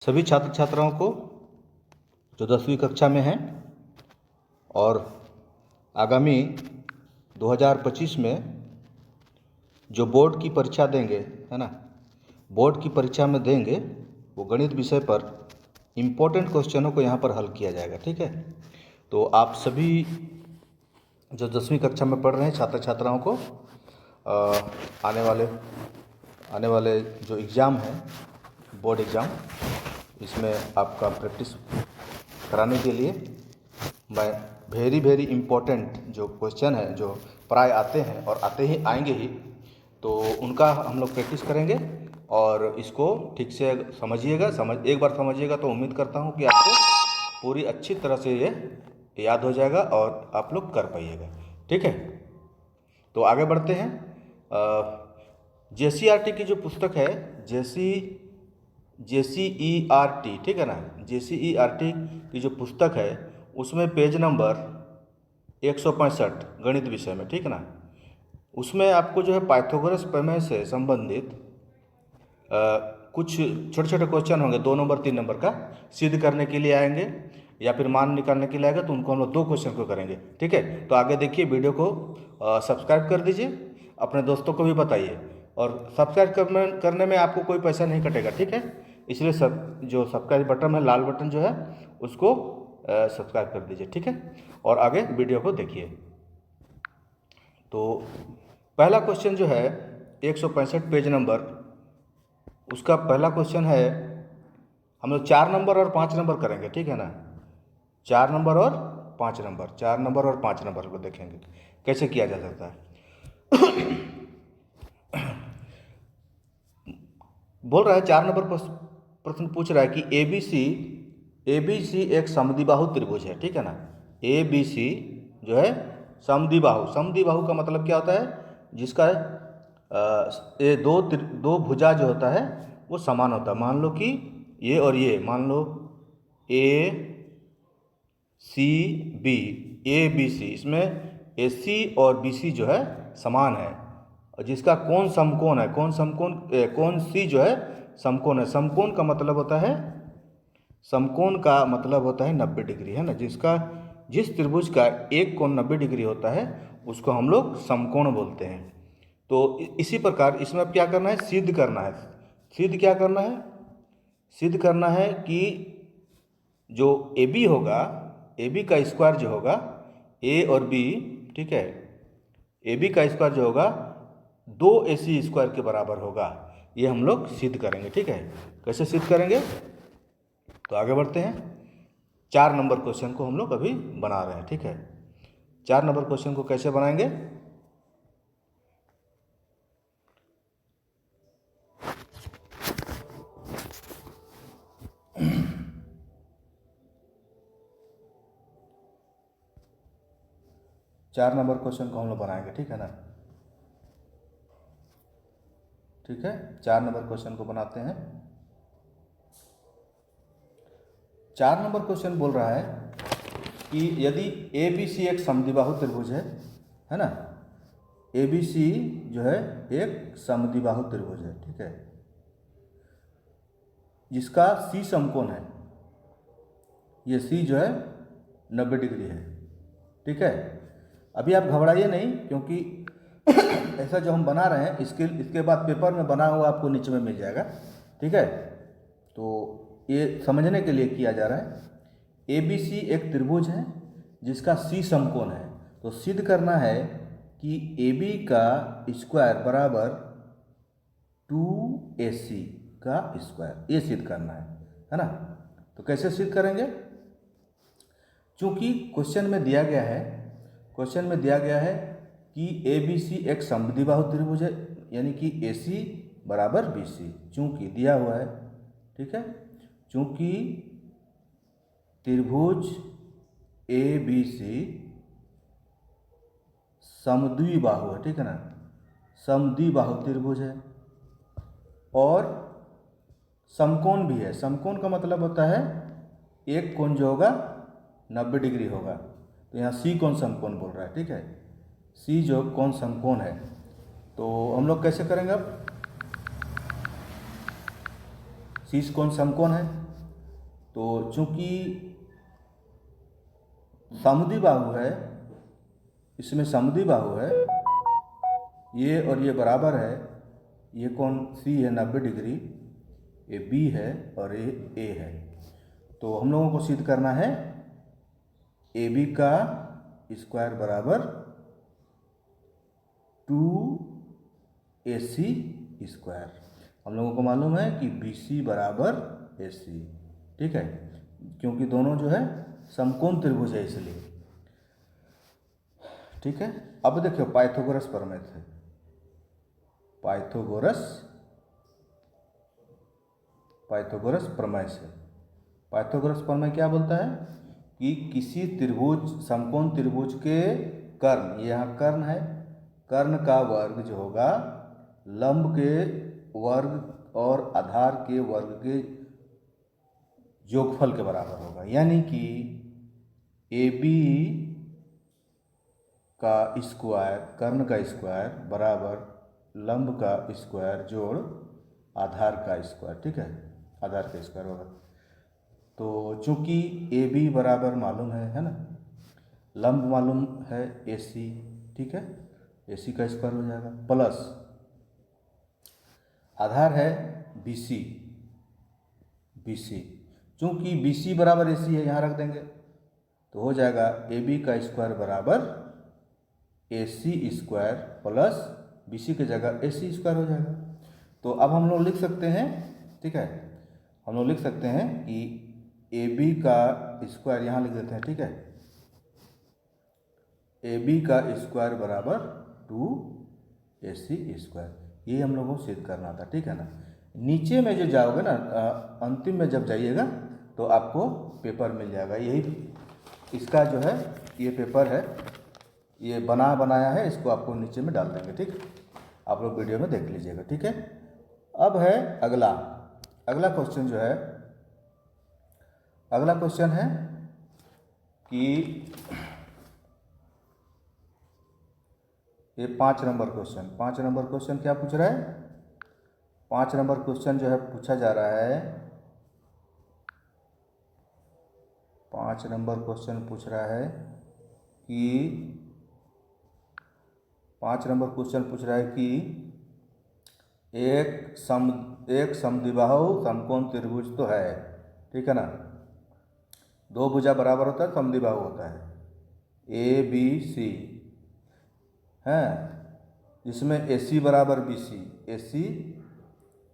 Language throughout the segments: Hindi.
सभी छात्र छात्राओं को जो 10वीं कक्षा में हैं और आगामी 2025 में जो बोर्ड की परीक्षा देंगे, है ना, बोर्ड की परीक्षा में देंगे, वो गणित विषय पर इम्पोर्टेंट क्वेश्चनों को यहाँ पर हल किया जाएगा। ठीक है, तो आप सभी जो 10वीं कक्षा में पढ़ रहे हैं छात्र छात्राओं को आने वाले जो एग्ज़ाम है, बोर्ड एग्ज़ाम, इसमें आपका प्रैक्टिस कराने के लिए मैं वेरी इम्पोर्टेंट जो क्वेश्चन है, जो प्राय आते हैं और आते ही आएंगे ही, तो उनका हम लोग प्रैक्टिस करेंगे और इसको ठीक से समझिएगा। एक बार समझिएगा तो उम्मीद करता हूँ कि आपको पूरी अच्छी तरह से ये याद हो जाएगा और आप लोग कर पाइएगा। ठीक है, तो आगे बढ़ते हैं। JCERT की जो पुस्तक है, JCERT, ठीक है ना, JCERT की जो पुस्तक है उसमें पेज नंबर 165 गणित विषय में, ठीक है ना, उसमें आपको जो है पाइथागोरस प्रमेय से संबंधित कुछ छोटे छोटे क्वेश्चन होंगे, 2 नंबर 3 नंबर का, सिद्ध करने के लिए आएंगे या फिर मान निकालने के लिए आएगा, तो उनको हम लोग 2 क्वेश्चन को करेंगे। ठीक है, तो आगे देखिए, वीडियो को सब्सक्राइब कर दीजिए, अपने दोस्तों को भी बताइए, और सब्सक्राइब करने में आपको कोई पैसा नहीं कटेगा। ठीक है, इसलिए सब जो सब्सक्राइब बटन है, लाल बटन जो है, उसको सब्सक्राइब कर दीजिए। ठीक है, और आगे वीडियो को देखिए। तो पहला क्वेश्चन जो है 165 पेज नंबर, उसका पहला क्वेश्चन है, हम लोग 4 नंबर और 5 नंबर करेंगे। ठीक है ना, 4 नंबर और 5 नंबर, 4 नंबर और 5 नंबर को देखेंगे कैसे किया जा सकता है। बोल रहा है 4 नंबर प्रश्न पूछ रहा है कि ABC एक समद्विबाहु त्रिभुज है। ठीक है ना, ABC जो है समद्विबाहु का मतलब क्या होता है, जिसका ये दो भुजा जो होता है वो समान होता है। मान लो कि ये और ये, मान लो ACB, ABC, इसमें AC और BC जो है समान है, और जिसका कोण समकोण है, कोण C जो है समकोण है। समकोण का मतलब होता है, समकोण का मतलब होता है 90 डिग्री, है ना, जिस त्रिभुज का एक कोण 90 डिग्री होता है उसको हम लोग समकोण बोलते हैं। तो इसी प्रकार इसमें अब क्या करना है, सिद्ध करना है। क्या करना है, सिद्ध करना है कि जो AB होगा, AB का स्क्वायर जो होगा, A और B, ठीक है, AB का स्क्वायर जो होगा 2AC स्क्वायर के बराबर होगा। ये हम लोग सिद्ध करेंगे। ठीक है, कैसे सिद्ध करेंगे, तो आगे बढ़ते हैं। 4 नंबर क्वेश्चन को हम लोग अभी बना रहे हैं। ठीक है, 4 नंबर क्वेश्चन को कैसे बनाएंगे, चार नंबर क्वेश्चन को हम लोग बनाएंगे। ठीक है ना, ठीक है, 4 नंबर क्वेश्चन को बनाते हैं। 4 नंबर क्वेश्चन बोल रहा है कि यदि ABC एक समद्विबाहु त्रिभुज है ना, ABC जो है एक समद्विबाहु त्रिभुज है, ठीक है, जिसका C समकोण है, ये C जो है 90 डिग्री है। ठीक है, अभी आप घबराइए नहीं, क्योंकि ऐसा जो हम बना रहे हैं इसके बाद पेपर में बना हुआ आपको नीचे में मिल जाएगा। ठीक है, तो ये समझने के लिए किया जा रहा है। ABC एक त्रिभुज है जिसका C समकोण है, तो सिद्ध करना है कि AB का स्क्वायर बराबर 2AC का स्क्वायर, ये सिद्ध करना है ना। तो कैसे सिद्ध करेंगे, चूंकि क्वेश्चन में दिया गया है कि ABC एक समद्विबाहु त्रिभुज है, यानी कि AC बराबर BC, चूंकि दिया हुआ है। ठीक है, चूंकि त्रिभुज ABC समद्विबाहु है, ठीक है ना, समद्विबाहु त्रिभुज है, और समकोण भी है। समकोण का मतलब होता है एक कोण जो होगा 90 डिग्री होगा, तो यहाँ C कोण समकोण बोल रहा है। ठीक है, C जो कोण समकोण है, तो हम लोग कैसे करेंगे, अब C कोण समकोण है तो चूंकि समुद्री बाहु है, इसमें समुद्री बाहु है, ये और ये बराबर है, ये कोण सी है 90 डिग्री, ये बी है और ये ए है। तो हम लोगों को सिद्ध करना है ए बी का स्क्वायर बराबर 2AC स्क्वायर। हम लोगों को मालूम है कि BC बराबर AC, ठीक है, क्योंकि दोनों जो है समकोण त्रिभुज है इसलिए, ठीक है। अब देखिए पाइथागोरस प्रमेय है, पाइथागोरस प्रमेय से, पाइथागोरस प्रमेय क्या बोलता है कि किसी त्रिभुज, समकोण त्रिभुज के कर्ण, यहाँ कर्ण है, कर्ण का वर्ग जो होगा लंब के वर्ग और आधार के वर्ग के योगफल के बराबर होगा। यानी कि AB का स्क्वायर, कर्ण का स्क्वायर बराबर लंब का स्क्वायर जोड़ आधार का स्क्वायर, ठीक है, आधार का स्क्वायर होगा। तो चूंकि AB बराबर मालूम है ना, लंब मालूम है AC, ठीक है, AC का स्क्वायर हो जाएगा, प्लस आधार है BC, चूंकि BC बराबर AC है, यहाँ रख देंगे तो हो जाएगा AB का स्क्वायर बराबर AC स्क्वायर प्लस BC की जगह AC स्क्वायर हो जाएगा। तो अब हम लोग लिख सकते हैं, ठीक है, हम लोग लिख सकते हैं कि AB का स्क्वायर यहाँ लिख देते हैं, ठीक है, AB का स्क्वायर बराबर 2AC स्क्वायर, ये हम लोगों को सिद्ध करना था, ठीक है ना। नीचे में जो जाओगे ना, अंतिम में जब जाइएगा तो आपको पेपर मिल जाएगा, यही इसका जो है ये पेपर है, ये बनाया है, इसको आपको नीचे में डाल देंगे, ठीक, आप लोग वीडियो में देख लीजिएगा, ठीक है। अब है अगला क्वेश्चन जो है, अगला क्वेश्चन है कि ये 5 नंबर क्वेश्चन क्या पूछ रहा है, 5 नंबर क्वेश्चन जो है पूछा जा रहा है, 5 नंबर क्वेश्चन पूछ रहा है कि 5 नंबर क्वेश्चन पूछ रहा है कि एक समद्विबाहु समकोण त्रिभुज तो है, ठीक है ना, दो भुजा बराबर होता है, समद्विबाहु होता है ABC है, जिसमें AC बराबर BC,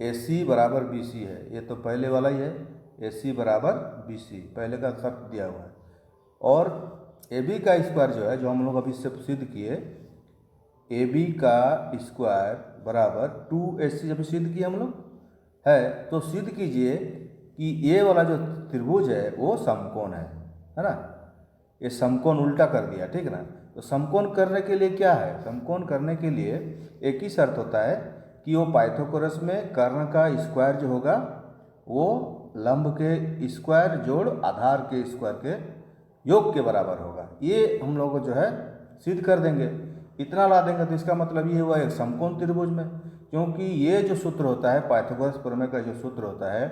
AC बराबर BC है, ये तो पहले वाला ही है, AC बराबर BC पहले का शर्त दिया हुआ है, और AB का स्क्वायर जो है, जो हम लोग अभी से सिद्ध किए, AB का स्क्वायर बराबर 2AC जब सिद्ध किए हम लोग है, तो सिद्ध कीजिए कि ये वाला जो त्रिभुज है वो समकोण है ना, ये समकोण उल्टा कर दिया, ठीक है ना। तो समकोण करने के लिए क्या है, समकोण करने के लिए एक ही शर्त होता है कि वो पाइथागोरस में कर्ण का स्क्वायर जो होगा वो लंब के स्क्वायर जोड़ आधार के स्क्वायर के योग के बराबर होगा। ये हम लोग को जो है सिद्ध कर देंगे, इतना ला देंगे तो इसका मतलब ये हुआ एक समकोण त्रिभुज में, क्योंकि ये जो सूत्र होता है पाइथागोरस प्रमेय का जो सूत्र होता है,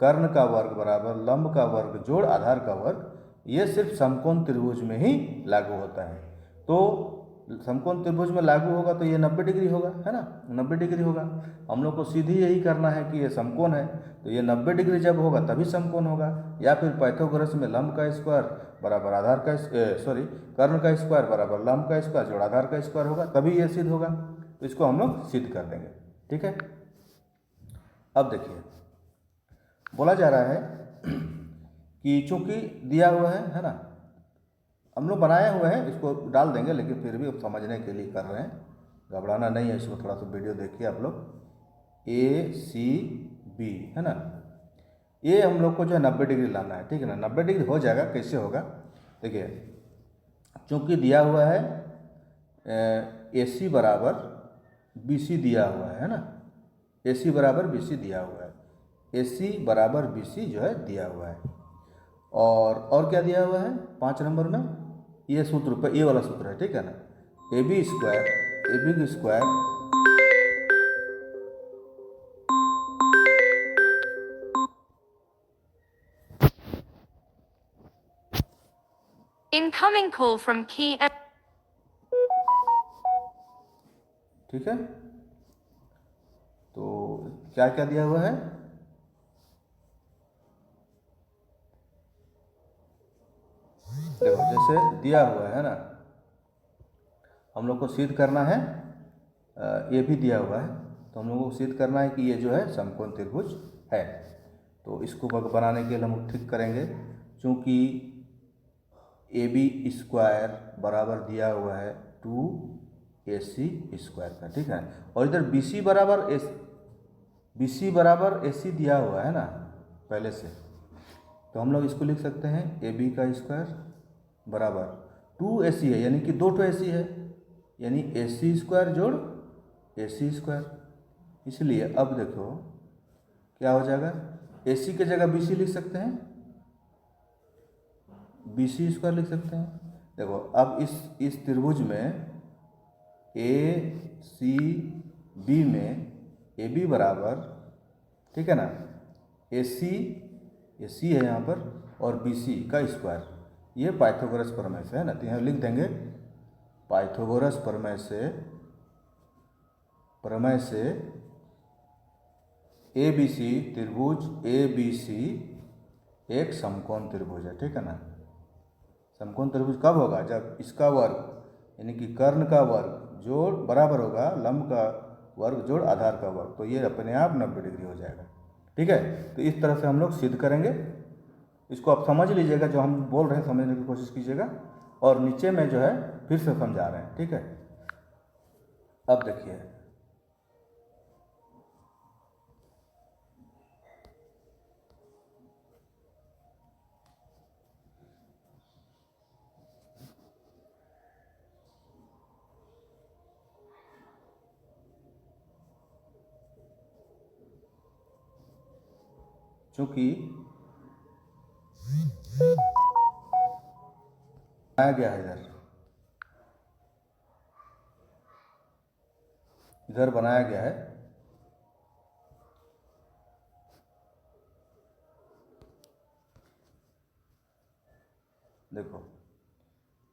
कर्ण का वर्ग बराबर लंब का वर्ग जोड़ आधार का वर्ग, ये सिर्फ समकोण त्रिभुज में ही लागू होता है। तो समकोण त्रिभुज में लागू होगा तो ये 90 डिग्री होगा, है ना, 90 डिग्री होगा। हम लोग को सीधी यही करना है कि ये समकोण है, तो ये 90 डिग्री जब होगा तभी समकोण होगा, या फिर पाइथागोरस में लंब का स्क्वायर बराबर आधार का कर्ण का स्क्वायर बराबर लंब का स्क्वायर जोड़ आधार का स्क्वायर होगा, तभी ये सिद्ध होगा। तो इसको हम लोग सिद्ध कर देंगे, ठीक है। अब देखिए बोला जा रहा है कि चूंकि दिया हुआ है ना, हम लोग बनाए हुए हैं, इसको डाल देंगे, लेकिन फिर भी अब समझने के लिए कर रहे हैं, घबराना नहीं है, इसको थोड़ा सा वीडियो देखिए आप लोग। ACB है ना, ये हम लोग को जो है 90 डिग्री लाना है, ठीक है ना। 90 डिग्री हो जाएगा, कैसे होगा देखिए, चूँकि दिया हुआ है AC बराबर BC दिया हुआ है ना, AC बराबर BC दिया हुआ है, AC बराबर BC जो है दिया हुआ है, और क्या दिया हुआ है 5 नंबर में, ये सूत्र पर, ये वाला सूत्र है, ठीक है ना, AB का square Incoming call from Key. ठीक है, तो क्या क्या दिया हुआ है, देखो जैसे दिया हुआ है ना, हम लोग को सिद्ध करना है, ये भी दिया हुआ है, तो हम लोग को सिद्ध करना है कि ये जो है समकोण त्रिभुज है। तो इसको बनाने के लिए हम ठीक करेंगे, चूँकि ए बी स्क्वायर बराबर दिया हुआ है 2AC स्क्वायर का, ठीक है, और इधर BC बराबर AC दिया हुआ है ना पहले से, तो हम लोग इसको लिख सकते हैं AB का स्क्वायर बराबर 2AC है, यानी कि 2 AC है, यानी AC स्क्वायर जोड़ AC स्क्वायर। इसलिए अब देखो क्या हो जाएगा, AC की जगह BC लिख सकते हैं, BC स्क्वायर लिख सकते हैं। देखो अब इस त्रिभुज में ACB में AB बराबर, ठीक है ना, AC है यहाँ पर और BC का स्क्वायर, ये पाइथागोरस प्रमेय से है ना, तो यहाँ लिख देंगे पाइथागोरस प्रमेय से ABC त्रिभुज ABC एक समकोण त्रिभुज है, ठीक है ना। समकोण त्रिभुज कब होगा, जब इसका वर्ग यानी कि कर्ण का वर्ग जोड़ बराबर होगा लंब का वर्ग जोड़ आधार का वर्ग, तो ये अपने आप 90 डिग्री हो जाएगा, ठीक है। तो इस तरह से हम लोग सिद्ध करेंगे, इसको आप समझ लीजिएगा, जो हम बोल रहे हैं समझने की कोशिश कीजिएगा, और नीचे में जो है फिर से समझा रहे हैं, ठीक है। अब देखिए चूँकि बनाया गया है इधर बनाया गया है, देखो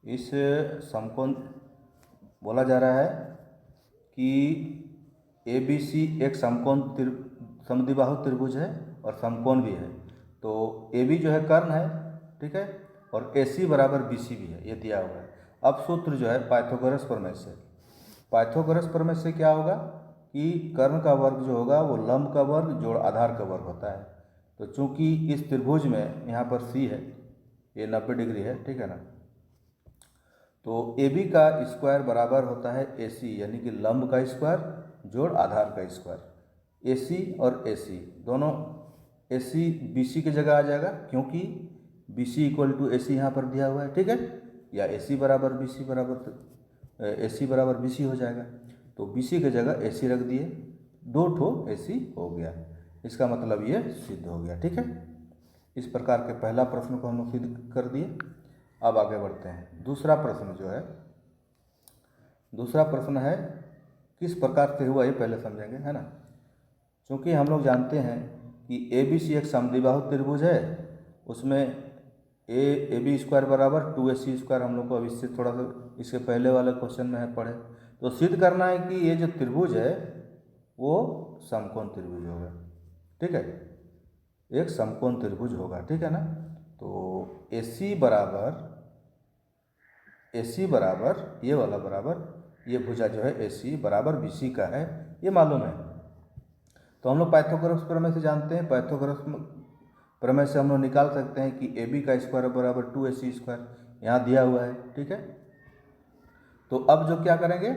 इस समकोण बोला जा रहा है कि ABC एक समकोण समद्विबाहु त्रिभुज है और समकोण भी है, तो AB जो है कर्ण है, ठीक है, और AC बराबर BC भी है, ये दिया हुआ है। अब सूत्र जो है पाइथागोरस प्रमेय से क्या होगा कि कर्ण का वर्ग जो होगा वो लंब का वर्ग जोड़ आधार का वर्ग होता है। तो चूंकि इस त्रिभुज में यहाँ पर C है, ये 90 डिग्री है, ठीक है ना, तो AB का स्क्वायर बराबर होता है AC यानी कि लंब का स्क्वायर जोड़ आधार का स्क्वायर। AC और AC दोनों, AC BC की जगह आ जाएगा क्योंकि BC इक्वल टू AC यहाँ पर दिया हुआ है, ठीक है, या AC बराबर BC हो जाएगा, तो BC की जगह AC रख दिए, 2 ठो AC हो गया, इसका मतलब ये सिद्ध हो गया, ठीक है। इस प्रकार के पहला प्रश्न को हम लोग सिद्ध कर दिए। अब आगे बढ़ते हैं, दूसरा प्रश्न जो है, दूसरा प्रश्न है किस प्रकार से हुआ ये पहले समझेंगे, है ना। क्योंकि हम लोग जानते हैं कि ABC एक समद्विबाहु त्रिभुज है, उसमें AB स्क्वायर बराबर 2AC स्क्वायर, हम लोग को अभी इससे थोड़ा सा इसके पहले वाले क्वेश्चन में है पढ़े, तो सिद्ध करना है कि ये जो त्रिभुज है वो समकोण त्रिभुज होगा, ठीक है, एक समकोण त्रिभुज होगा, ठीक है ना। तो AC बराबर ये वाला बराबर ये भुजा जो है AC बराबर BC का है, ये मालूम है। तो हम लोग पाइथागोरस प्रमेय से जानते हैं, पाइथागोरस प्रमेय से हम लोग निकाल सकते हैं कि AB का स्क्वायर बराबर 2AC स्क्वायर, यहाँ दिया हुआ है, ठीक है। तो अब जो क्या करेंगे,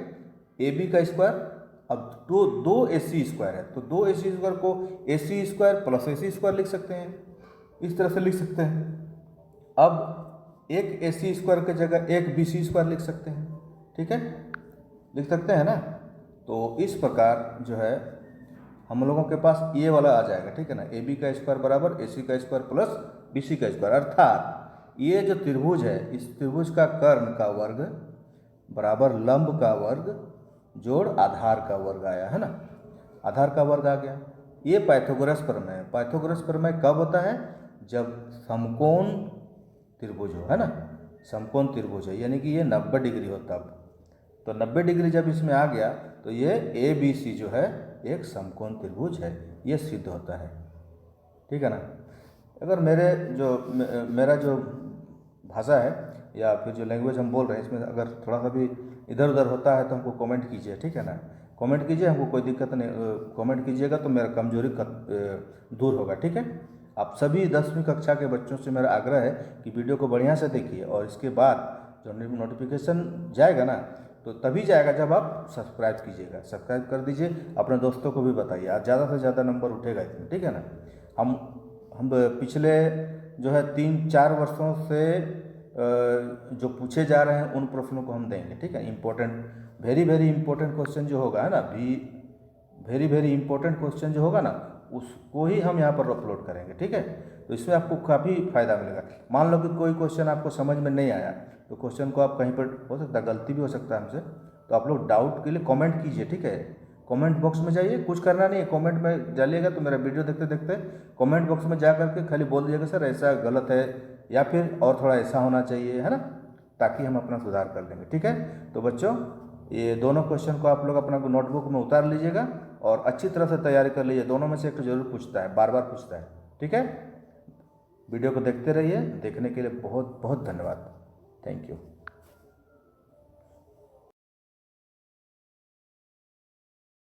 AB का स्क्वायर, अब दो AC स्क्वायर है, तो 2AC स्क्वायर को AC square plus AC square लिख सकते हैं, इस तरह से लिख सकते हैं। अब एक AC स्क्वायर की जगह एक BC स्क्वायर लिख सकते हैं, ठीक है, लिख सकते हैं ना। तो इस प्रकार जो है हम लोगों के पास ये वाला आ जाएगा, ठीक है ना, AB का स्क्वायर बराबर AC का स्क्वायर प्लस BC का स्क्वायर, अर्थात ये जो त्रिभुज है इस त्रिभुज का कर्ण का वर्ग बराबर लंब का वर्ग जोड़ आधार का वर्ग आया, है ना, आधार का वर्ग आ गया। ये पाइथागोरस प्रमेय है। पाइथागोरस प्रमेय कब होता है, जब समकोण त्रिभुज हो, है ना, समकोण त्रिभुज है, यानी कि ये 90 डिग्री हो तब। तो 90 डिग्री जब इसमें आ गया तो ये ABC जो है एक समकोण त्रिभुज है, ये सिद्ध होता है। ठीक है ना। अगर मेरा जो भाषा है या फिर जो लैंग्वेज हम बोल रहे हैं इसमें अगर थोड़ा सा भी इधर उधर होता है तो हमको कमेंट कीजिए, ठीक है ना। कमेंट कीजिए, हमको कोई दिक्कत नहीं, कमेंट कीजिएगा तो मेरा कमजोरी दूर होगा, ठीक है। आप सभी 10वीं कक्षा के बच्चों से मेरा आग्रह है कि वीडियो को बढ़िया से देखिए, और इसके बाद जो नोटिफिकेशन जाएगा ना तो तभी जाएगा जब आप सब्सक्राइब कीजिएगा। सब्सक्राइब कर दीजिए, अपने दोस्तों को भी बताइए, आज ज़्यादा से ज़्यादा नंबर उठेगा इसमें, ठीक है ना। हम पिछले जो है 3-4 वर्षों से जो पूछे जा रहे हैं उन प्रश्नों को हम देंगे, ठीक है। Important, very very important question जो होगा है ना, वेरी वेरी इंपॉर्टेंट क्वेश्चन जो होगा ना उसको ही हम यहाँ पर अपलोड करेंगे, ठीक है। तो इसमें आपको काफ़ी फायदा मिलेगा। मान लो कि कोई क्वेश्चन आपको समझ में नहीं आया तो क्वेश्चन को आप कहीं पर, हो सकता है गलती भी हो सकता है हमसे, तो आप लोग डाउट के लिए कमेंट कीजिए, ठीक है। कमेंट बॉक्स में जाइए, कुछ करना नहीं है, कमेंट में डालिएगा तो मेरा वीडियो देखते देखते कमेंट बॉक्स में जा करके खाली बोल दीजिएगा सर ऐसा गलत है या फिर और थोड़ा ऐसा होना चाहिए, है ना, ताकि हम अपना सुधार कर लेंगे, ठीक है। तो बच्चों ये दोनों क्वेश्चन को आप लोग अपना नोटबुक में उतार लीजिएगा और अच्छी तरह से तैयारी कर लीजिए। दोनों में से एक तो जरूर पूछता है, बार बार पूछता है, ठीक है। वीडियो को देखते रहिए, देखने के लिए बहुत बहुत धन्यवाद। Thank you.